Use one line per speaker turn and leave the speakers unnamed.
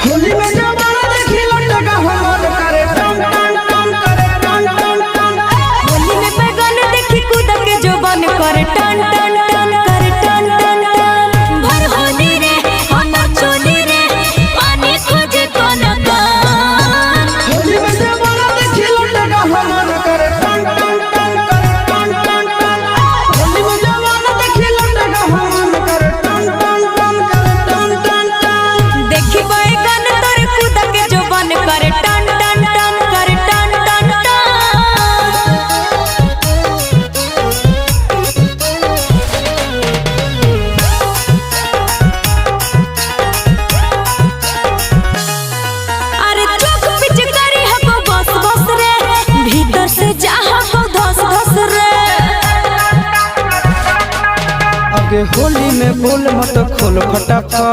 होली में जवाना देखी लटका हमर करे टन टन टन करे टन टन टन।
होली में बैगन देखी कूद के जोबन करे टन टन टन करे टन टन टन। भर होली रे हमर चोली रे पानी खोजे कोन कान।
होली में जवाना देखी लटका हमर करे टन टन टन करे टन टन टन। होली में जवाना देखी लटका हमर करे टन टन टन करे टन टन टन।
देखी बैगन तोर कूद के जोबन करे टन टन टन करे टन टन टन। अरे चुप पिचकारी हको बस बस रे भीतर से चाह को धस धस रे।
आगे होली में बोल मत खोल फटाफट।